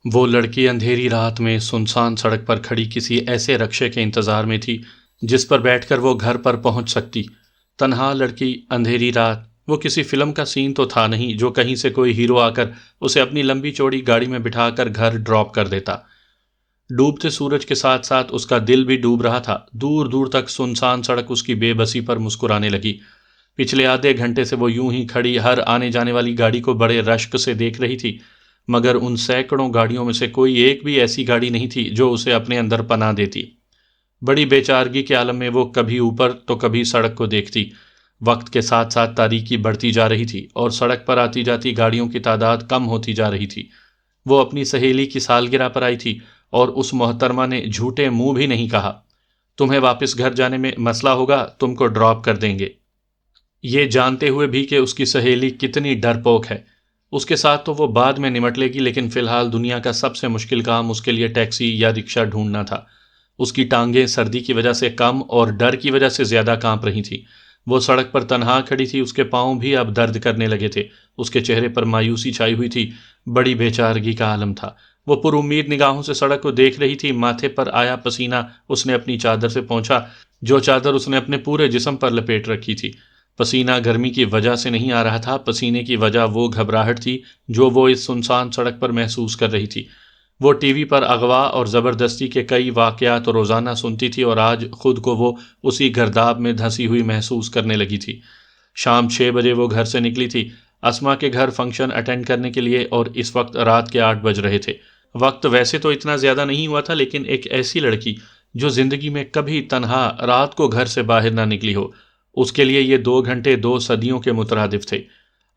وہ لڑکی اندھیری رات میں سنسان سڑک پر کھڑی کسی ایسے رکشے کے انتظار میں تھی جس پر بیٹھ کر وہ گھر پر پہنچ سکتی۔ تنہا لڑکی، اندھیری رات، وہ کسی فلم کا سین تو تھا نہیں جو کہیں سے کوئی ہیرو آ کر اسے اپنی لمبی چوڑی گاڑی میں بٹھا کر گھر ڈراپ کر دیتا۔ ڈوبتے سورج کے ساتھ ساتھ اس کا دل بھی ڈوب رہا تھا۔ دور دور تک سنسان سڑک اس کی بے بسی پر مسکرانے لگی۔ پچھلے آدھے گھنٹے سے وہ یوں ہی کھڑی ہر آنے جانے والی گاڑی کو بڑے رشک سے دیکھ رہی تھی، مگر ان سینکڑوں گاڑیوں میں سے کوئی ایک بھی ایسی گاڑی نہیں تھی جو اسے اپنے اندر پناہ دیتی۔ بڑی بے چارگی کے عالم میں وہ کبھی اوپر تو کبھی سڑک کو دیکھتی۔ وقت کے ساتھ ساتھ تاریکی بڑھتی جا رہی تھی اور سڑک پر آتی جاتی گاڑیوں کی تعداد کم ہوتی جا رہی تھی۔ وہ اپنی سہیلی کی سالگرہ پر آئی تھی اور اس محترمہ نے جھوٹے منہ بھی نہیں کہا، تمہیں واپس گھر جانے میں مسئلہ ہوگا، تم کو ڈراپ کر دیں گے، یہ جانتے ہوئے بھی کہ اس کی سہیلی کتنی ڈرپوک ہے۔ اس کے ساتھ تو وہ بعد میں نمٹ لے گی، لیکن فی الحال دنیا کا سب سے مشکل کام اس کے لیے ٹیکسی یا رکشہ ڈھونڈنا تھا۔ اس کی ٹانگیں سردی کی وجہ سے کم اور ڈر کی وجہ سے زیادہ کانپ رہی تھی۔ وہ سڑک پر تنہا کھڑی تھی، اس کے پاؤں بھی اب درد کرنے لگے تھے، اس کے چہرے پر مایوسی چھائی ہوئی تھی، بڑی بے چارگی کا عالم تھا۔ وہ پر امید نگاہوں سے سڑک کو دیکھ رہی تھی۔ ماتھے پر آیا پسینہ اس نے اپنی چادر سے پونچھا، جو چادر اس نے اپنے پورے جسم پر لپیٹ رکھی تھی۔ پسینہ گرمی کی وجہ سے نہیں آ رہا تھا، پسینے کی وجہ وہ گھبراہٹ تھی جو وہ اس سنسان سڑک پر محسوس کر رہی تھی۔ وہ ٹی وی پر اغوا اور زبردستی کے کئی واقعات روزانہ سنتی تھی اور آج خود کو وہ اسی گرداب میں دھسی ہوئی محسوس کرنے لگی تھی۔ شام 6 بجے وہ گھر سے نکلی تھی اسما کے گھر فنکشن اٹینڈ کرنے کے لیے، اور اس وقت رات کے 8 بج رہے تھے۔ وقت ویسے تو اتنا زیادہ نہیں ہوا تھا، لیکن ایک ایسی لڑکی جو زندگی میں کبھی تنہا رات کو گھر سے باہر نہ نکلی ہو، اس کے لیے یہ 2 گھنٹے 2 صدیوں کے مترادف تھے۔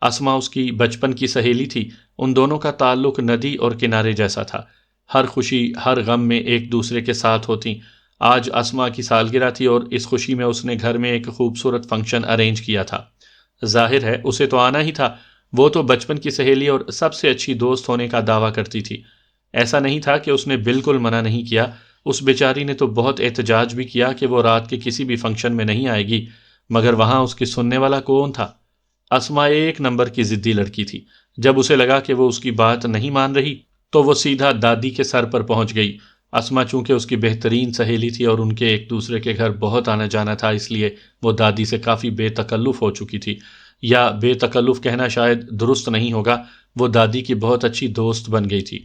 اسما اس کی بچپن کی سہیلی تھی، ان دونوں کا تعلق ندی اور کنارے جیسا تھا، ہر خوشی ہر غم میں ایک دوسرے کے ساتھ ہوتی۔ آج اسما کی سالگرہ تھی اور اس خوشی میں اس نے گھر میں ایک خوبصورت فنکشن ارینج کیا تھا۔ ظاہر ہے اسے تو آنا ہی تھا، وہ تو بچپن کی سہیلی اور سب سے اچھی دوست ہونے کا دعویٰ کرتی تھی۔ ایسا نہیں تھا کہ اس نے بالکل منع نہیں کیا، اس بیچاری نے تو بہت احتجاج بھی کیا کہ وہ رات کے کسی بھی فنکشن میں نہیں آئے گی، مگر وہاں اس کی سننے والا کون تھا؟ اسما ایک نمبر کی ضدی لڑکی تھی۔ جب اسے لگا کہ وہ اس کی بات نہیں مان رہی تو وہ سیدھا دادی کے سر پر پہنچ گئی۔ اسما چونکہ اس کی بہترین سہیلی تھی اور ان کے ایک دوسرے کے گھر بہت آنا جانا تھا، اس لیے وہ دادی سے کافی بے تکلف ہو چکی تھی، یا بے تکلف کہنا شاید درست نہیں ہوگا، وہ دادی کی بہت اچھی دوست بن گئی تھی۔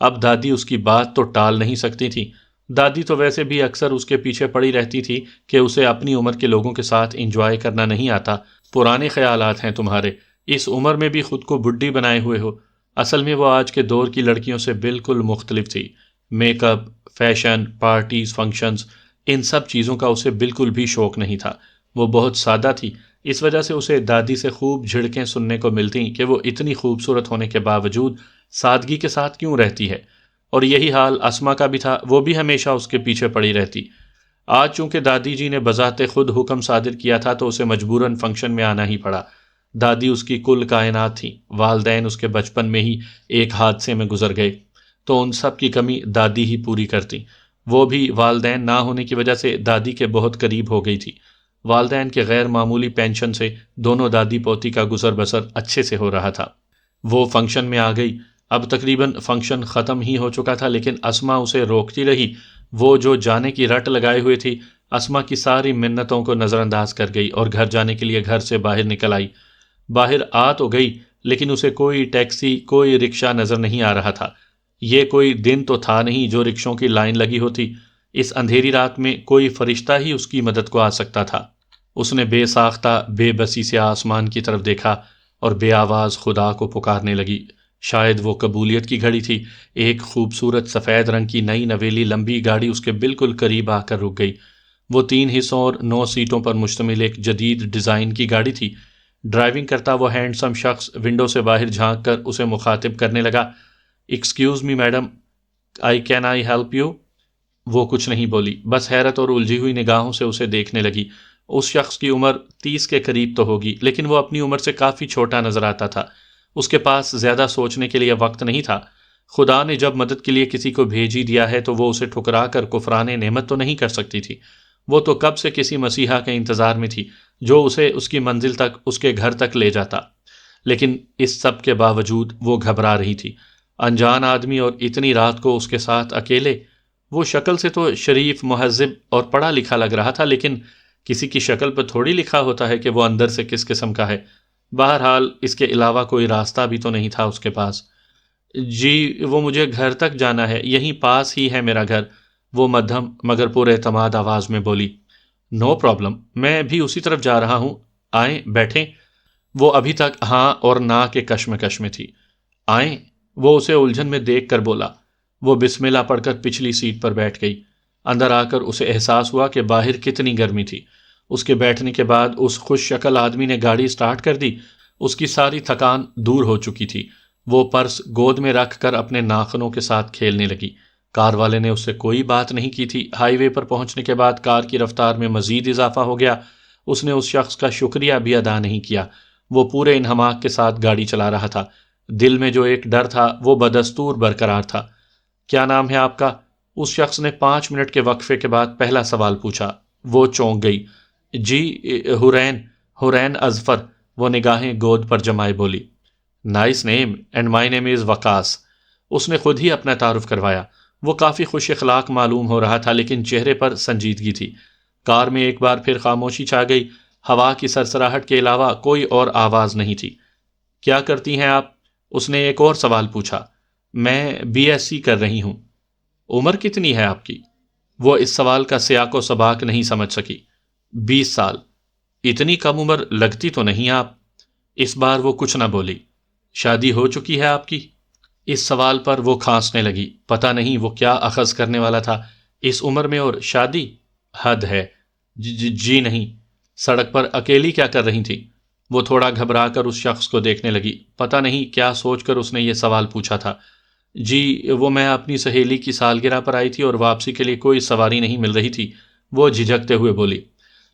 اب دادی اس کی بات تو ٹال نہیں سکتی تھی۔ دادی تو ویسے بھی اکثر اس کے پیچھے پڑی رہتی تھی کہ اسے اپنی عمر کے لوگوں کے ساتھ انجوائے کرنا نہیں آتا، پرانے خیالات ہیں تمہارے، اس عمر میں بھی خود کو بڈھی بنائے ہوئے ہو۔ اصل میں وہ آج کے دور کی لڑکیوں سے بالکل مختلف تھی۔ Make up, fashion, parties, functions, ان سب چیزوں کا اسے بالکل بھی شوق نہیں تھا۔ وہ بہت سادہ تھی، اس وجہ سے اسے دادی سے خوب جھڑکیں سننے کو ملتیں کہ وہ اتنی خوبصورت ہونے کے باوجود سادگی کے ساتھ کیوں رہتی ہے، اور یہی حال اسما کا بھی تھا، وہ بھی ہمیشہ اس کے پیچھے پڑی رہتی۔ آج چونکہ دادی جی نے بذات خود حکم صادر کیا تھا تو اسے مجبوراً فنکشن میں آنا ہی پڑا۔ دادی اس کی کل کائنات تھیں، والدین اس کے بچپن میں ہی ایک حادثے میں گزر گئے تو ان سب کی کمی دادی ہی پوری کرتی، وہ بھی والدین نہ ہونے کی وجہ سے دادی کے بہت قریب ہو گئی تھی۔ والدین کے غیر معمولی پینشن سے دونوں دادی پوتی کا گزر بسر اچھے سے ہو رہا تھا۔ وہ فنکشن میں آ گئی، اب تقریباً فنکشن ختم ہی ہو چکا تھا، لیکن اسما اسے روکتی رہی۔ وہ جو جانے کی رٹ لگائے ہوئے تھی، اسما کی ساری منتوں کو نظر انداز کر گئی اور گھر جانے کے لیے گھر سے باہر نکل آئی۔ باہر آ تو گئی لیکن اسے کوئی ٹیکسی کوئی رکشہ نظر نہیں آ رہا تھا۔ یہ کوئی دن تو تھا نہیں جو رکشوں کی لائن لگی ہوتی، اس اندھیری رات میں کوئی فرشتہ ہی اس کی مدد کو آ سکتا تھا۔ اس نے بے ساختہ بے بسی سے آسمان کی طرف دیکھا اور بے آواز خدا کو پکارنے لگی۔ شاید وہ قبولیت کی گھڑی تھی، ایک خوبصورت سفید رنگ کی نئی نویلی لمبی گاڑی اس کے بالکل قریب آ کر رک گئی۔ وہ 3 حصوں اور 9 سیٹوں پر مشتمل ایک جدید ڈیزائن کی گاڑی تھی۔ ڈرائیونگ کرتا وہ ہینڈسم شخص ونڈو سے باہر جھانک کر اسے مخاطب کرنے لگا، excuse me madam, can I help you? وہ کچھ نہیں بولی، بس حیرت اور الجھی ہوئی نگاہوں سے اسے دیکھنے لگی۔ اس شخص کی عمر 30 کے قریب تو ہوگی، لیکن وہ اپنی عمر سے کافی چھوٹا نظر آتا تھا۔ اس کے پاس زیادہ سوچنے کے لیے وقت نہیں تھا۔ خدا نے جب مدد کے لیے کسی کو بھیج ہی دیا ہے تو وہ اسے ٹھکرا کر کفران نعمت تو نہیں کر سکتی تھی۔ وہ تو کب سے کسی مسیحا کے انتظار میں تھی جو اسے اس کی منزل تک، اس کے گھر تک لے جاتا، لیکن اس سب کے باوجود وہ گھبرا رہی تھی۔ انجان آدمی اور اتنی رات کو اس کے ساتھ اکیلے۔ وہ شکل سے تو شریف، مہذب اور پڑھا لکھا لگ رہا تھا، لیکن کسی کی شکل پر تھوڑی لکھا ہوتا ہے کہ وہ اندر سے کس قسم کا ہے۔ بہرحال اس کے علاوہ کوئی راستہ بھی تو نہیں تھا اس کے پاس۔ جی وہ مجھے گھر تک جانا ہے، یہیں پاس ہی ہے میرا گھر، وہ مدھم مگر پر اعتماد آواز میں بولی۔ نو پرابلم، میں بھی اسی طرف جا رہا ہوں، آئیں بیٹھیں۔ وہ ابھی تک ہاں اور نہ کے کشمکش میں تھی۔ آئیں، وہ اسے الجھن میں دیکھ کر بولا۔ وہ بسم اللہ پڑھ کر پچھلی سیٹ پر بیٹھ گئی۔ اندر آ کر اسے احساس ہوا کہ باہر کتنی گرمی تھی۔ اس کے بیٹھنے کے بعد اس خوش شکل آدمی نے گاڑی سٹارٹ کر دی۔ اس کی ساری تھکان دور ہو چکی تھی۔ وہ پرس گود میں رکھ کر اپنے ناخنوں کے ساتھ کھیلنے لگی۔ کار والے نے اس سے کوئی بات نہیں کی تھی۔ ہائی وے پر پہنچنے کے بعد کار کی رفتار میں مزید اضافہ ہو گیا۔ اس نے اس شخص کا شکریہ بھی ادا نہیں کیا۔ وہ پورے انہماک کے ساتھ گاڑی چلا رہا تھا۔ دل میں جو ایک ڈر تھا وہ بدستور برقرار تھا۔ کیا نام ہے آپ کا؟ اس شخص نے 5 منٹ کے وقفے کے بعد پہلا سوال پوچھا۔ وہ چونک گئی۔ جی حرین اظفر، وہ نگاہیں گود پر جمائے بولی۔ نائس نیم اینڈ مائی نیم از وقاص۔ اس نے خود ہی اپنا تعارف کروایا۔ وہ کافی خوش اخلاق معلوم ہو رہا تھا، لیکن چہرے پر سنجیدگی تھی۔ کار میں ایک بار پھر خاموشی چھا گئی۔ ہوا کی سرسراہٹ کے علاوہ کوئی اور آواز نہیں تھی۔ کیا کرتی ہیں آپ؟ اس نے ایک اور سوال پوچھا۔ میں بی ایس سی کر رہی ہوں۔ عمر کتنی ہے آپ کی؟ وہ اس سوال کا سیاق و سباق نہیں سمجھ سکی۔ 20 سال۔ اتنی کم عمر لگتی تو نہیں آپ۔ اس بار وہ کچھ نہ بولی۔ شادی ہو چکی ہے آپ کی؟ اس سوال پر وہ کھانسنے لگی۔ پتہ نہیں وہ کیا اخذ کرنے والا تھا۔ اس عمر میں اور شادی؟ حد ہے۔ جی نہیں۔ سڑک پر اکیلی کیا کر رہی تھی؟ وہ تھوڑا گھبرا کر اس شخص کو دیکھنے لگی۔ پتہ نہیں کیا سوچ کر اس نے یہ سوال پوچھا تھا۔ جی وہ میں اپنی سہیلی کی سالگرہ پر آئی تھی اور واپسی کے لیے کوئی سواری نہیں مل رہی تھی، وہ جھجکتے ہوئے بولی۔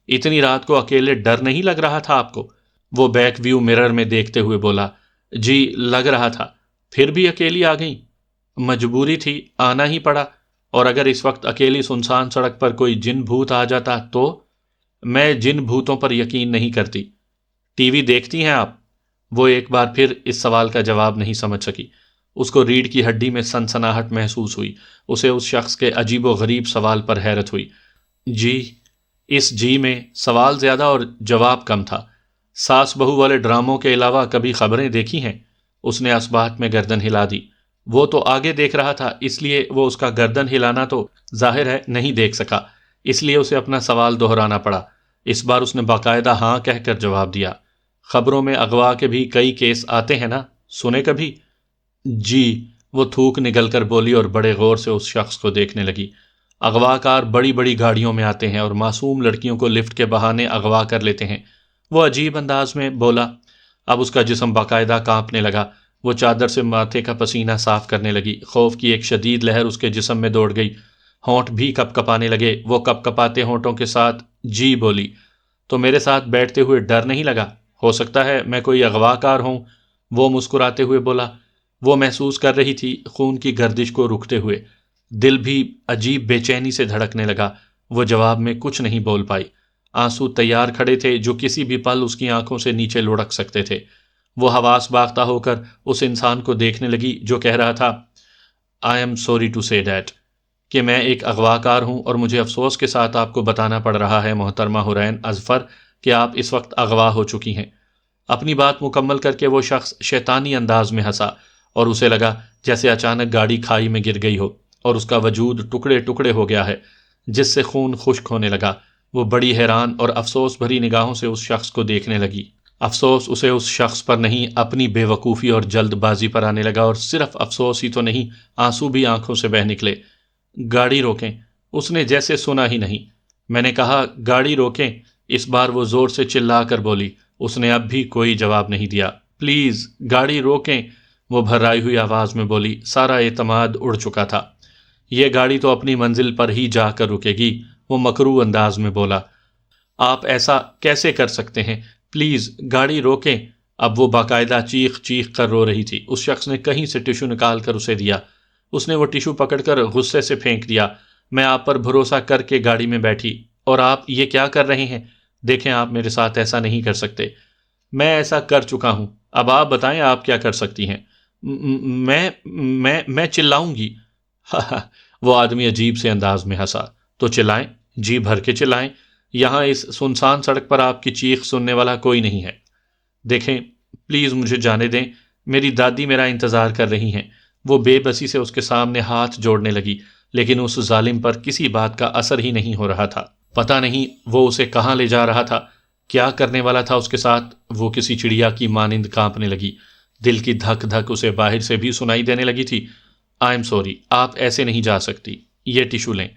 اتنی رات کو اکیلے ڈر نہیں لگ رہا تھا آپ کو؟ وہ بیک ویو مرر میں دیکھتے ہوئے بولا۔ جی لگ رہا تھا۔ پھر بھی اکیلی آ گئیں؟ مجبوری تھی، آنا ہی پڑا۔ اور اگر اس وقت اکیلی سنسان سڑک پر کوئی جن بھوت آ جاتا تو؟ میں جن بھوتوں پر یقین نہیں کرتی۔ ٹی وی دیکھتی ہیں آپ؟ وہ ایک بار پھر اس سوال کا جواب نہیں سمجھ سکی۔ اس کو ریڑھ کی ہڈی میں سنسناہٹ محسوس ہوئی۔ اسے اس شخص کے عجیب و غریب سوال پر حیرت ہوئی۔ جی، اس جی میں سوال زیادہ اور جواب کم تھا۔ ساس بہو والے ڈراموں کے علاوہ کبھی خبریں دیکھی ہیں؟ اس نے اسبات میں گردن ہلا دی۔ وہ تو آگے دیکھ رہا تھا، اس لیے وہ اس کا گردن ہلانا تو ظاہر ہے نہیں دیکھ سکا، اس لیے اسے اپنا سوال دہرانا پڑا۔ اس بار اس نے باقاعدہ ہاں کہہ کر جواب دیا۔ خبروں میں اغوا کے بھی کئی کیس آتے ہیں نا، سنے کبھی؟ جی، وہ تھوک نگل کر بولی اور بڑے غور سے اس شخص کو دیکھنے لگی۔ اغوا کار بڑی بڑی گاڑیوں میں آتے ہیں اور معصوم لڑکیوں کو لفٹ کے بہانے اغوا کر لیتے ہیں، وہ عجیب انداز میں بولا۔ اب اس کا جسم باقاعدہ کانپنے لگا۔ وہ چادر سے ماتھے کا پسینہ صاف کرنے لگی۔ خوف کی ایک شدید لہر اس کے جسم میں دوڑ گئی۔ ہونٹ بھی کپ کپانے لگے۔ وہ کپ کپاتے ہونٹوں کے ساتھ جی بولی۔ تو میرے ساتھ بیٹھتے ہوئے ڈر نہیں لگا؟ ہو سکتا ہے میں کوئی اغوا کار ہوں، وہ مسکراتے ہوئے بولا۔ وہ محسوس کر رہی تھی خون کی گردش کو رکتے ہوئے۔ دل بھی عجیب بے چینی سے دھڑکنے لگا۔ وہ جواب میں کچھ نہیں بول پائی۔ آنسو تیار کھڑے تھے جو کسی بھی پل اس کی آنکھوں سے نیچے لڑک سکتے تھے۔ وہ حواس باختہ ہو کر اس انسان کو دیکھنے لگی جو کہہ رہا تھا آئی ایم سوری ٹو سے دیٹ، کہ میں ایک اغوا کار ہوں اور مجھے افسوس کے ساتھ آپ کو بتانا پڑ رہا ہے محترمہ حرین اظفر کہ آپ اس وقت اغوا ہو چکی ہیں۔ اپنی بات مکمل کر کے وہ شخص شیطانی انداز میں ہنسا اور اسے لگا جیسے اچانک گاڑی کھائی میں گر گئی ہو اور اس کا وجود ٹکڑے ٹکڑے ہو گیا ہے، جس سے خون خشک ہونے لگا۔ وہ بڑی حیران اور افسوس بھری نگاہوں سے اس شخص کو دیکھنے لگی۔ افسوس اسے اس شخص پر نہیں، اپنی بے وقوفی اور جلد بازی پر آنے لگا، اور صرف افسوس ہی تو نہیں، آنسو بھی آنکھوں سے بہہ نکلے۔ گاڑی روکیں، اس نے جیسے سنا ہی نہیں۔ میں نے کہا گاڑی روکیں، اس بار وہ زور سے چلا کر بولی۔ اس نے اب بھی کوئی جواب نہیں دیا۔ پلیز گاڑی روکیں، وہ بھرائی ہوئی آواز میں بولی۔ سارا اعتماد اڑ چکا تھا۔ یہ گاڑی تو اپنی منزل پر ہی جا کر رکے گی، وہ مکروہ انداز میں بولا۔ آپ ایسا کیسے کر سکتے ہیں؟ پلیز گاڑی روکیں۔ اب وہ باقاعدہ چیخ چیخ کر رو رہی تھی۔ اس شخص نے کہیں سے ٹشو نکال کر اسے دیا۔ اس نے وہ ٹشو پکڑ کر غصے سے پھینک دیا۔ میں آپ پر بھروسہ کر کے گاڑی میں بیٹھی اور آپ یہ کیا کر رہے ہیں؟ دیکھیں آپ میرے ساتھ ایسا نہیں کر سکتے۔ میں ایسا کر چکا ہوں، اب آپ بتائیں آپ کیا کر سکتی ہیں؟ میں چلاؤں گی۔ وہ آدمی عجیب سے انداز میں ہنسا۔ تو چلائیں، جی بھر کے چلائیں، یہاں اس سنسان سڑک پر آپ کی چیخ سننے والا کوئی نہیں ہے۔ دیکھیں، پلیز مجھے جانے دیں، میری دادی میرا انتظار کر رہی ہیں۔ وہ بے بسی سے اس کے سامنے ہاتھ جوڑنے لگی، لیکن اس ظالم پر کسی بات کا اثر ہی نہیں ہو رہا تھا۔ پتہ نہیں وہ اسے کہاں لے جا رہا تھا، کیا کرنے والا تھا اس کے ساتھ۔ وہ کسی چڑیا کی مانند کانپنے لگی، دل کی دھک دھک اسے باہر سے بھی سنائی دینے لگی تھی۔ آئی ایم سوری، آپ ایسے نہیں جا سکتی، یہ ٹیشو لیں۔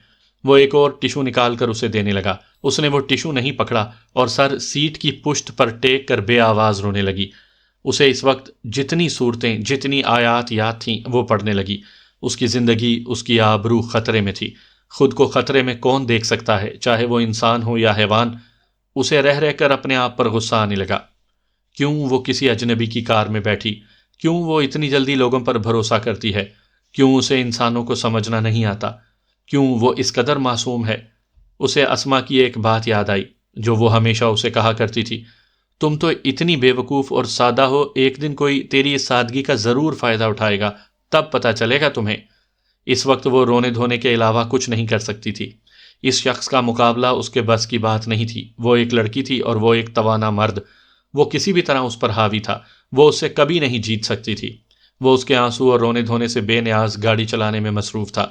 وہ ایک اور ٹیشو نکال کر اسے دینے لگا۔ اس نے وہ ٹیشو نہیں پکڑا اور سر سیٹ کی پشت پر ٹیک کر بے آواز رونے لگی۔ اسے اس وقت جتنی صورتیں، جتنی آیات یاد تھیں وہ پڑھنے لگی۔ اس کی زندگی، اس کی آبرو خطرے میں تھی۔ خود کو خطرے میں کون دیکھ سکتا ہے، چاہے وہ انسان ہو یا حیوان۔ اسے رہ رہ کر اپنے آپ پر غصہ آنے لگا۔ کیوں وہ کسی اجنبی کی کار میں بیٹھی؟ کیوں وہ اتنی جلدی لوگوں پر بھروسہ کرتی ہے؟ کیوں اسے انسانوں کو سمجھنا نہیں آتا؟ کیوں وہ اس قدر معصوم ہے؟ اسے اسما کی ایک بات یاد آئی جو وہ ہمیشہ اسے کہا کرتی تھی، تم تو اتنی بے وقوف اور سادہ ہو، ایک دن کوئی تیری اس سادگی کا ضرور فائدہ اٹھائے گا، تب پتہ چلے گا تمہیں۔ اس وقت وہ رونے دھونے کے علاوہ کچھ نہیں کر سکتی تھی۔ اس شخص کا مقابلہ اس کے بس کی بات نہیں تھی۔ وہ ایک لڑکی تھی اور وہ ایک توانا مرد۔ وہ کسی بھی طرح اس پر حاوی تھا، وہ اس سے کبھی نہیں جیت سکتی تھی۔ وہ اس کے آنسو اور رونے دھونے سے بے نیاز گاڑی چلانے میں مصروف تھا۔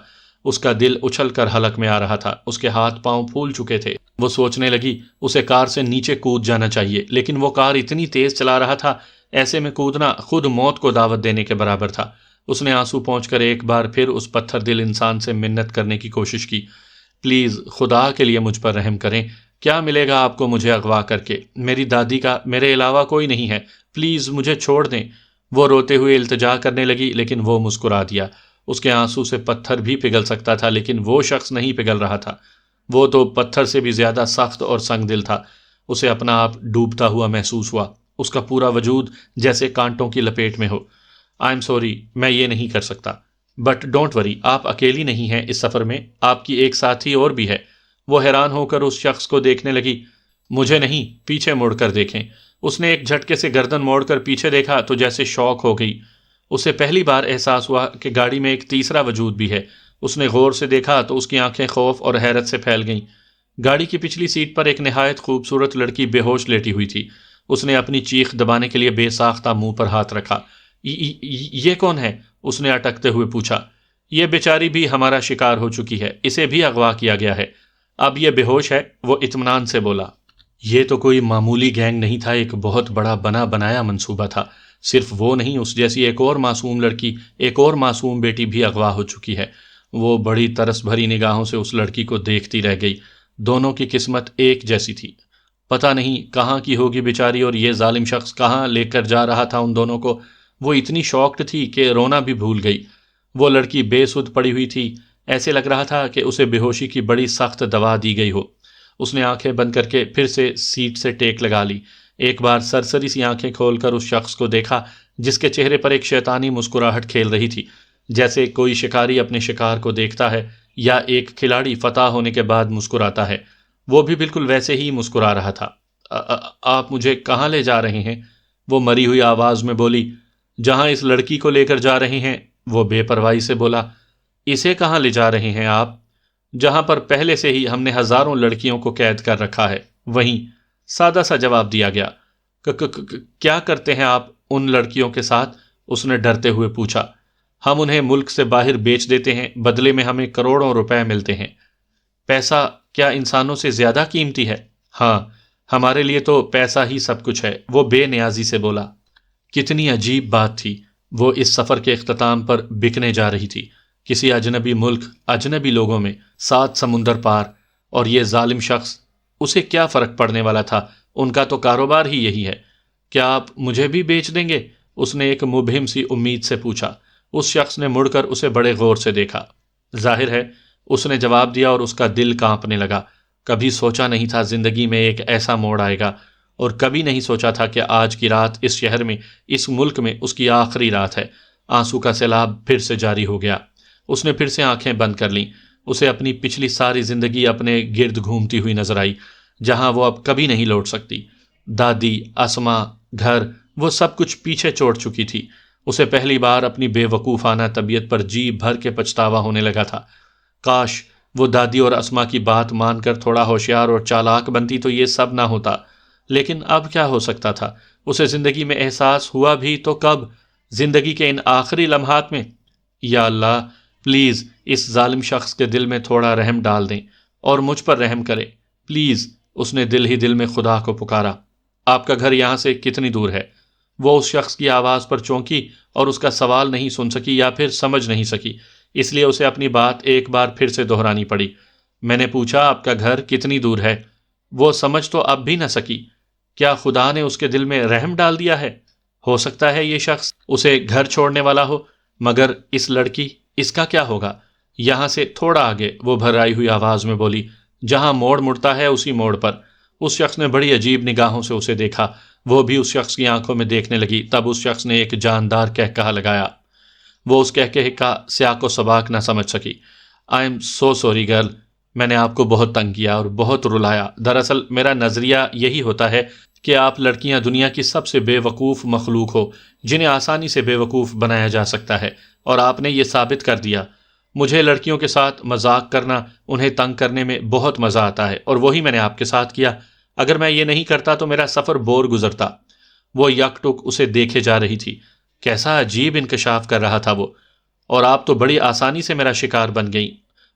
اس کا دل اچھل کر حلق میں آ رہا تھا، اس کے ہاتھ پاؤں پھول چکے تھے۔ وہ سوچنے لگی اسے کار سے نیچے کود جانا چاہیے، لیکن وہ کار اتنی تیز چلا رہا تھا، ایسے میں کودنا خود موت کو دعوت دینے کے برابر تھا۔ اس نے آنسو پہنچ کر ایک بار پھر اس پتھر دل انسان سے منت کرنے کی کوشش کی، پلیز خدا کے لیے مجھ پر رحم کریں، کیا ملے گا آپ کو مجھے اغوا کر کے؟ میری دادی کا میرے علاوہ کوئی نہیں ہے، پلیز مجھے چھوڑ دیں۔ وہ روتے ہوئے التجا کرنے لگی، لیکن وہ مسکرا دیا۔ اس کے آنسو سے پتھر بھی پگھل سکتا تھا، لیکن وہ شخص نہیں پگھل رہا تھا۔ وہ تو پتھر سے بھی زیادہ سخت اور سنگ دل تھا۔ اسے اپنا آپ ڈوبتا ہوا محسوس ہوا، اس کا پورا وجود جیسے کانٹوں کی لپیٹ میں ہو۔ آئی ایم سوری، میں یہ نہیں کر سکتا، بٹ ڈونٹ وری، آپ اکیلی نہیں ہیں اس سفر میں، آپ کی ایک ساتھی اور بھی ہے۔ وہ حیران ہو کر اس شخص کو دیکھنے لگی۔ مجھے نہیں، پیچھے مڑ کر دیکھیں۔ اس نے ایک جھٹکے سے گردن موڑ کر پیچھے دیکھا تو جیسے شوق ہو گئی۔ اسے پہلی بار احساس ہوا کہ گاڑی میں ایک تیسرا وجود بھی ہے۔ اس نے غور سے دیکھا تو اس کی آنکھیں خوف اور حیرت سے پھیل گئیں۔ گاڑی کی پچھلی سیٹ پر ایک نہایت خوبصورت لڑکی بے ہوش لیٹی ہوئی تھی۔ اس نے اپنی چیخ دبانے کے لیے بے ساختہ منہ پر ہاتھ رکھا۔ یہ کون ہے؟ اس نے اٹکتے ہوئے پوچھا۔ یہ بیچاری بھی ہمارا شکار ہو چکی ہے، اسے بھی اغوا کیا گیا ہے، اب یہ بے ہوش ہے، وہ اطمینان سے بولا۔ یہ تو کوئی معمولی گینگ نہیں تھا، ایک بہت بڑا بنا بنایا منصوبہ تھا۔ صرف وہ نہیں، اس جیسی ایک اور معصوم لڑکی، ایک اور معصوم بیٹی بھی اغوا ہو چکی ہے۔ وہ بڑی ترس بھری نگاہوں سے اس لڑکی کو دیکھتی رہ گئی۔ دونوں کی قسمت ایک جیسی تھی۔ پتہ نہیں کہاں کی ہوگی بیچاری، اور یہ ظالم شخص کہاں لے کر جا رہا تھا ان دونوں کو۔ وہ اتنی شاکڈ تھی کہ رونا بھی بھول گئی۔ وہ لڑکی بے سدھ پڑی ہوئی تھی، ایسے لگ رہا تھا کہ اسے بے ہوشی کی بڑی سخت دوا دی گئی ہو۔ اس نے آنکھیں بند کر کے پھر سے سیٹ سے ٹیک لگا لی۔ ایک بار سرسری سی آنکھیں کھول کر اس شخص کو دیکھا جس کے چہرے پر ایک شیطانی مسکراہٹ کھیل رہی تھی، جیسے کوئی شکاری اپنے شکار کو دیکھتا ہے یا ایک کھلاڑی فتح ہونے کے بعد مسکراتا ہے۔ وہ بھی بالکل ویسے ہی مسکرا رہا تھا۔ آپ مجھے کہاں لے جا رہے ہیں؟ وہ مری ہوئی آواز میں بولی۔ جہاں اس لڑکی کو لے کر جا رہے ہیں، وہ بے پرواہی سے بولا۔ اسے کہاں لے جا رہے ہیں آپ؟ جہاں پر پہلے سے ہی ہم نے ہزاروں لڑکیوں کو قید کر رکھا ہے، وہیں، سادہ سا جواب دیا گیا۔ کیا کرتے ہیں آپ ان لڑکیوں کے ساتھ؟ اس نے ڈرتے ہوئے پوچھا۔ ہم انہیں ملک سے باہر بیچ دیتے ہیں، بدلے میں ہمیں کروڑوں روپے ملتے ہیں۔ پیسہ کیا انسانوں سے زیادہ قیمتی ہے؟ ہاں، ہمارے لیے تو پیسہ ہی سب کچھ ہے، وہ بے نیازی سے بولا۔ کتنی عجیب بات تھی، وہ اس سفر کے اختتام پر بکنے جا رہی تھی، کسی اجنبی ملک، اجنبی لوگوں میں، 7 سمندر پار، اور یہ ظالم شخص، اسے کیا فرق پڑنے والا تھا؟ ان کا تو کاروبار ہی یہی ہے۔ کیا آپ مجھے بھی بیچ دیں گے؟ اس نے ایک مبہم سی امید سے پوچھا۔ اس شخص نے مڑ کر اسے بڑے غور سے دیکھا۔ ظاہر ہے، اس نے جواب دیا اور اس کا دل کانپنے لگا۔ کبھی سوچا نہیں تھا زندگی میں ایک ایسا موڑ آئے گا، اور کبھی نہیں سوچا تھا کہ آج کی رات اس شہر میں، اس ملک میں اس کی آخری رات ہے۔ آنسو کا سیلاب پھر سے جاری ہو گیا۔ اس نے پھر سے آنکھیں بند کر لیں۔ اسے اپنی پچھلی ساری زندگی اپنے گرد گھومتی ہوئی نظر آئی، جہاں وہ اب کبھی نہیں لوٹ سکتی۔ دادی، اسما، گھر، وہ سب کچھ پیچھے چھوڑ چکی تھی۔ اسے پہلی بار اپنی بے وقوفانہ طبیعت پر جی بھر کے پچھتاوا ہونے لگا تھا۔ کاش وہ دادی اور اسما کی بات مان کر تھوڑا ہوشیار اور چالاک بنتی تو یہ سب نہ ہوتا، لیکن اب کیا ہو سکتا تھا؟ اسے زندگی میں احساس ہوا بھی تو کب؟ زندگی کے ان آخری لمحات میں۔ یا اللہ، پلیز اس ظالم شخص کے دل میں تھوڑا رحم ڈال دیں اور مجھ پر رحم کرے، پلیز۔ اس نے دل ہی دل میں خدا کو پکارا۔ آپ کا گھر یہاں سے کتنی دور ہے؟ وہ اس شخص کی آواز پر چونکی اور اس کا سوال نہیں سن سکی یا پھر سمجھ نہیں سکی، اس لیے اسے اپنی بات ایک بار پھر سے دہرانی پڑی۔ میں نے پوچھا آپ کا گھر کتنی دور ہے؟ وہ سمجھ تو اب بھی نہ سکی۔ کیا خدا نے اس کے دل میں رحم ڈال دیا ہے؟ ہو سکتا ہے یہ شخص اسے گھر چھوڑنے والا ہو، مگر اس لڑکی، اس کا کیا ہوگا؟ یہاں سے تھوڑا آگے، وہ بھرائی ہوئی آواز میں بولی، جہاں موڑ مڑتا ہے اسی موڑ پر۔ اس شخص نے بڑی عجیب نگاہوں سے اسے دیکھا، وہ بھی اس شخص کی آنکھوں میں دیکھنے لگی۔ تب اس شخص نے ایک جاندار کہکہا لگایا۔ وہ اس کہکہے کا سیاق و سباق نہ سمجھ سکی۔ I am so sorry girl, میں نے آپ کو بہت تنگ کیا اور بہت رلایا۔ دراصل میرا نظریہ یہی ہوتا ہے کہ آپ لڑکیاں دنیا کی سب سے بے وقوف مخلوق ہو جنہیں آسانی سے بے وقوف بنایا جا سکتا ہے، اور آپ نے یہ ثابت کر دیا۔ مجھے لڑکیوں کے ساتھ مذاق کرنا، انہیں تنگ کرنے میں بہت مزہ آتا ہے، اور وہی میں نے آپ کے ساتھ کیا۔ اگر میں یہ نہیں کرتا تو میرا سفر بور گزرتا۔ وہ یک ٹک اسے دیکھے جا رہی تھی۔ کیسا عجیب انکشاف کر رہا تھا وہ۔ اور آپ تو بڑی آسانی سے میرا شکار بن گئیں۔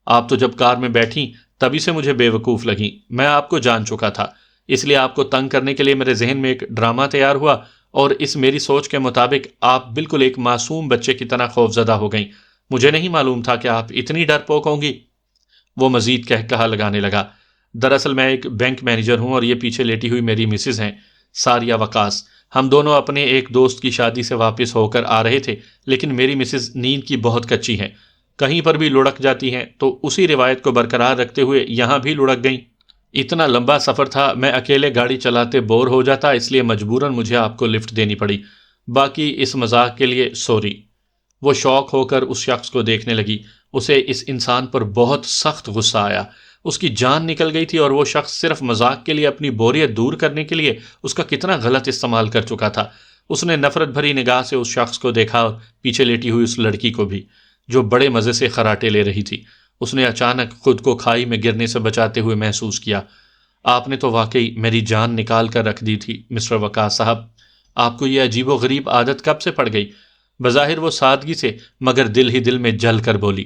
آپ تو جب کار میں بیٹھیں تبھی سے مجھے بے وقوف لگیں۔ میں آپ کو جان چکا تھا، اس لیے آپ کو تنگ کرنے کے لیے میرے ذہن میں ایک ڈرامہ تیار ہوا، اور اس میری سوچ کے مطابق آپ بالکل ایک معصوم بچے کی طرح خوفزدہ ہو گئیں۔ مجھے نہیں معلوم تھا کہ آپ اتنی ڈرپوک ہوں گی۔ وہ مزید کہا لگانے لگا۔ دراصل میں ایک بینک مینیجر ہوں، اور یہ پیچھے لیٹی ہوئی میری مسز ہیں، ساریہ وقاص۔ ہم دونوں اپنے ایک دوست کی شادی سے واپس ہو کر آ رہے تھے، لیکن میری مسز نیند کی بہت کچی ہیں، کہیں پر بھی لڑک جاتی ہیں، تو اسی روایت کو برقرار رکھتے ہوئے یہاں بھی لڑک گئیں۔ اتنا لمبا سفر تھا، میں اکیلے گاڑی چلاتے بور ہو جاتا، اس لیے مجبوراً مجھے آپ کو لفٹ دینی پڑی۔ باقی اس مذاق کے لیے سوری۔ وہ شوق ہو کر اس شخص کو دیکھنے لگی۔ اسے اس انسان پر بہت سخت غصہ آیا۔ اس کی جان نکل گئی تھی، اور وہ شخص صرف مذاق کے لیے اپنی بوریت دور کرنے کے لیے اس کا کتنا غلط استعمال کر چکا تھا۔ اس نے نفرت بھری نگاہ سے اس شخص کو دیکھا، اور پیچھے لیٹی ہوئی اس لڑکی کو بھی، جو بڑے مزے سے خراٹے لے رہی تھی۔ اس نے اچانک خود کو کھائی میں گرنے سے بچاتے ہوئے محسوس کیا۔ آپ نے تو واقعی میری جان نکال کر رکھ دی تھی مسٹر وقاص صاحب۔ آپ کو یہ عجیب و غریب عادت کب سے پڑ گئی؟ بظاہر وہ سادگی سے، مگر دل ہی دل میں جل کر بولی۔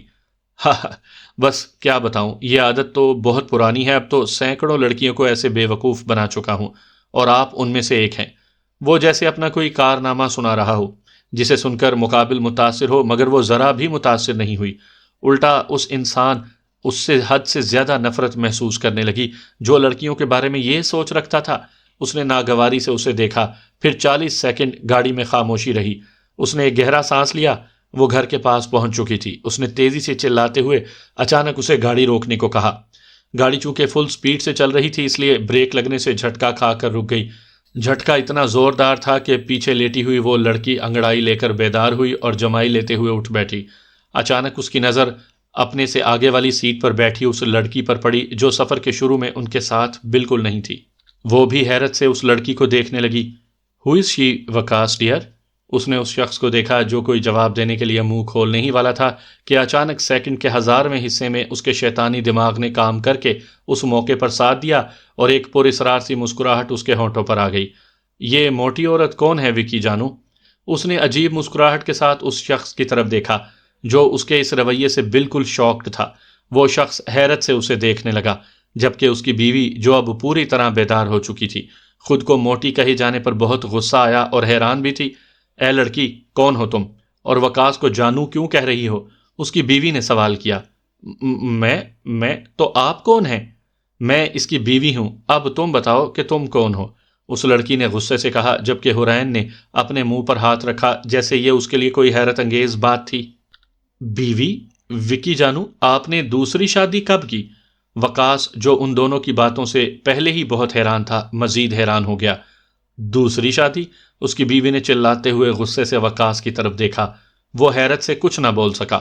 ہاں، بس کیا بتاؤں، یہ عادت تو بہت پرانی ہے، اب تو سینکڑوں لڑکیوں کو ایسے بے وقوف بنا چکا ہوں، اور آپ ان میں سے ایک ہیں۔ وہ جیسے اپنا کوئی کارنامہ سنا رہا ہو، جسے سن کر مقابل متاثر ہو، مگر وہ ذرا بھی متاثر نہیں ہوئی۔ الٹا اس انسان اس سے حد سے زیادہ نفرت محسوس کرنے لگی جو لڑکیوں کے بارے میں یہ سوچ رکھتا تھا۔ اس نے ناگواری سے اسے دیکھا، پھر 40 سیکنڈ گاڑی میں خاموشی رہی۔ اس نے ایک گہرا سانس لیا۔ وہ گھر کے پاس پہنچ چکی تھی۔ اس نے تیزی سے چلاتے ہوئے اچانک اسے گاڑی روکنے کو کہا۔ گاڑی چونکہ فل سپیڈ سے چل رہی تھی، اس لیے بریک لگنے سے جھٹکا کھا کر رک گئی۔ جھٹکا اتنا زوردار تھا کہ پیچھے لیٹی ہوئی وہ لڑکی انگڑائی لے کر بیدار ہوئی اور جمائی لیتے ہوئے اٹھ بیٹھی۔ اچانک اس کی نظر اپنے سے آگے والی سیٹ پر بیٹھی اس لڑکی پر پڑی جو سفر کے شروع میں ان کے ساتھ بالکل نہیں تھی۔ وہ بھی حیرت سے اس لڑکی کو دیکھنے لگی۔ ہو از شی وقاص ڈیئر؟ اس نے اس شخص کو دیکھا جو کوئی جواب دینے کے لیے منہ کھولنے ہی والا تھا کہ اچانک سیکنڈ کے 1000ویں حصے میں اس کے شیطانی دماغ نے کام کر کے اس موقع پر ساتھ دیا، اور ایک پر اسرار سی مسکراہٹ اس کے ہونٹوں پر آ گئی۔ یہ موٹی عورت کون ہے وکی جانو؟ اس نے عجیب مسکراہٹ کے ساتھ اس شخص کی طرف دیکھا جو اس کے اس رویے سے بالکل شاکڈ تھا۔ وہ شخص حیرت سے اسے دیکھنے لگا، جبکہ اس کی بیوی جو اب پوری طرح بیدار ہو چکی تھی، خود کو موٹی کہے جانے پر بہت غصہ آیا اور حیران بھی تھی۔ اے لڑکی، کون ہو تم؟ اور وقاص کو جانو کیوں کہہ رہی ہو؟ اس کی بیوی نے سوال کیا۔ میں تو آپ کون ہیں؟ میں اس کی بیوی ہوں، اب تم بتاؤ کہ تم کون ہو؟ اس لڑکی نے غصے سے کہا، جبکہ حرین نے اپنے منہ پر ہاتھ رکھا جیسے یہ اس کے لیے کوئی حیرت انگیز بات تھی۔ بیوی؟ وکی جانو، آپ نے دوسری شادی کب کی؟ وقاص جو ان دونوں کی باتوں سے پہلے ہی بہت حیران تھا، مزید حیران ہو گیا۔ دوسری شادی؟ اس کی بیوی نے چلاتے ہوئے غصے سے وقاص کی طرف دیکھا۔ وہ حیرت سے کچھ نہ بول سکا۔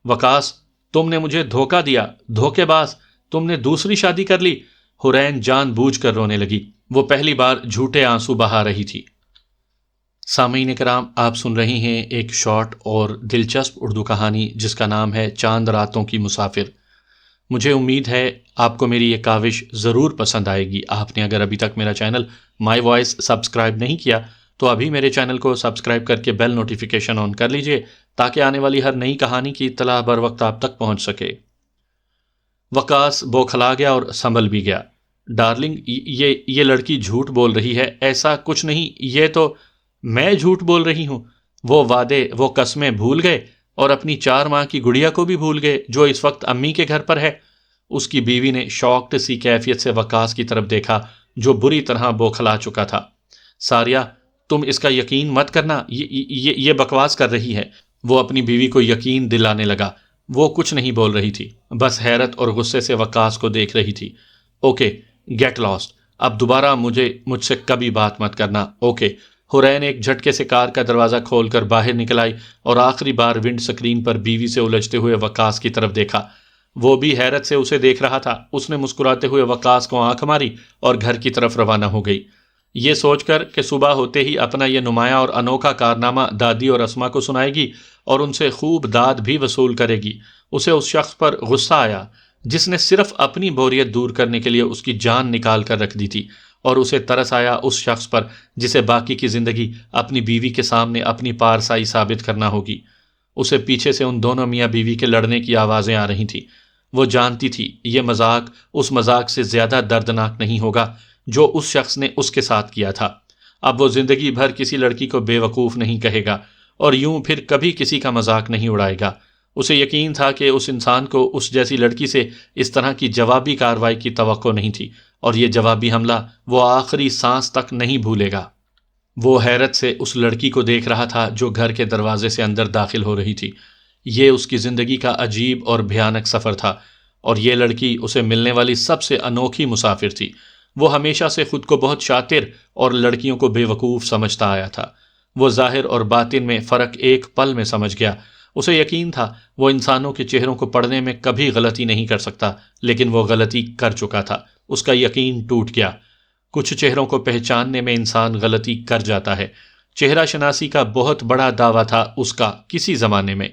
وقاص، تم نے مجھے دھوکہ دیا، دھوکے باز، تم نے دوسری شادی کر لی۔ حرین جان بوجھ کر رونے لگی۔ وہ پہلی بار جھوٹے آنسو بہا رہی تھی۔ سامعین کرام، آپ سن رہے ہیں ایک شارٹ اور دلچسپ اردو کہانی جس کا نام ہے چاند راتوں کی مسافر۔ مجھے امید ہے آپ کو میری یہ کاوش ضرور پسند آئے گی۔ آپ نے اگر ابھی تک میرا چینل مائی وائس سبسکرائب نہیں کیا تو ابھی میرے چینل کو سبسکرائب کر کے بیل نوٹیفیکیشن آن کر لیجئے تاکہ آنے والی ہر نئی کہانی کی اطلاع بر وقت آپ تک پہنچ سکے۔ وقاص بوکھلا گیا اور سنبھل بھی گیا۔ ڈارلنگ، یہ لڑکی جھوٹ بول رہی ہے، ایسا کچھ نہیں، یہ تو میں جھوٹ بول رہی ہوں۔ وہ وعدے، وہ قسمیں بھول گئے اور اپنی 4 ماہ کی گڑیا کو بھی بھول گئے جو اس وقت امی کے گھر پر ہے۔ اس کی بیوی نے شاکڈ سی کیفیت سے وقاص کی طرف دیکھا جو بری طرح بوکھلا چکا تھا۔ ساریہ، تم اس کا یقین مت کرنا، یہ بکواس کر رہی ہے۔ وہ اپنی بیوی کو یقین دلانے لگا۔ وہ کچھ نہیں بول رہی تھی، بس حیرت اور غصے سے وقاص کو دیکھ رہی تھی۔ اوکے، گیٹ لاسٹ، اب دوبارہ مجھ سے کبھی بات مت کرنا، اوکے۔ حورین ایک جھٹکے سے کار کا دروازہ کھول کر باہر نکل آئی اور آخری بار ونڈ سکرین پر بیوی سے الجھتے ہوئے وقاص کی طرف دیکھا۔ وہ بھی حیرت سے اسے دیکھ رہا تھا۔ اس نے مسکراتے ہوئے وقاص کو آنکھ ماری اور گھر کی طرف روانہ ہو گئی، یہ سوچ کر کہ صبح ہوتے ہی اپنا یہ نمایاں اور انوکھا کارنامہ دادی اور اسما کو سنائے گی اور ان سے خوب داد بھی وصول کرے گی۔ اسے اس شخص پر غصہ آیا جس نے صرف اپنی بوریت دور کرنے کے لیے اس کی جان نکال کر رکھ دی تھی، اور اسے ترس آیا اس شخص پر جسے باقی کی زندگی اپنی بیوی کے سامنے اپنی پارسائی ثابت کرنا ہوگی۔ اسے پیچھے سے ان دونوں میاں بیوی کے لڑنے کی آوازیں آ رہی تھیں۔ وہ جانتی تھی یہ مذاق اس مذاق سے زیادہ دردناک نہیں ہوگا جو اس شخص نے اس کے ساتھ کیا تھا۔ اب وہ زندگی بھر کسی لڑکی کو بے وقوف نہیں کہے گا اور یوں پھر کبھی کسی کا مذاق نہیں اڑائے گا۔ اسے یقین تھا کہ اس انسان کو اس جیسی لڑکی سے اس طرح کی جوابی کارروائی کی توقع نہیں تھی، اور یہ جوابی حملہ وہ آخری سانس تک نہیں بھولے گا۔ وہ حیرت سے اس لڑکی کو دیکھ رہا تھا جو گھر کے دروازے سے اندر داخل ہو رہی تھی۔ یہ اس کی زندگی کا عجیب اور بھیانک سفر تھا، اور یہ لڑکی اسے ملنے والی سب سے انوکھی مسافر تھی۔ وہ ہمیشہ سے خود کو بہت شاطر اور لڑکیوں کو بے وقوف سمجھتا آیا تھا۔ وہ ظاہر اور باطن میں فرق ایک پل میں سمجھ گیا۔ اسے یقین تھا وہ انسانوں کے چہروں کو پڑھنے میں کبھی غلطی نہیں کر سکتا، لیکن وہ غلطی کر چکا تھا۔ اس کا یقین ٹوٹ گیا۔ کچھ چہروں کو پہچاننے میں انسان غلطی کر جاتا ہے۔ چہرہ شناسی کا بہت بڑا دعویٰ تھا اس کا کسی زمانے میں۔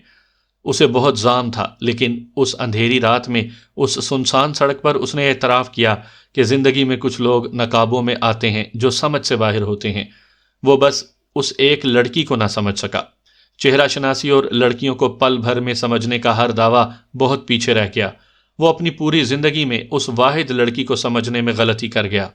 اسے بہت زام تھا، لیکن اس اندھیری رات میں اس سنسان سڑک پر اس نے اعتراف کیا کہ زندگی میں کچھ لوگ نقابوں میں آتے ہیں جو سمجھ سے باہر ہوتے ہیں۔ وہ بس اس ایک لڑکی کو نہ سمجھ سکا۔ چہرہ شناسی اور لڑکیوں کو پل بھر میں سمجھنے کا ہر دعویٰ بہت پیچھے رہ گیا۔ وہ اپنی پوری زندگی میں اس واحد لڑکی کو سمجھنے میں غلطی کر گیا۔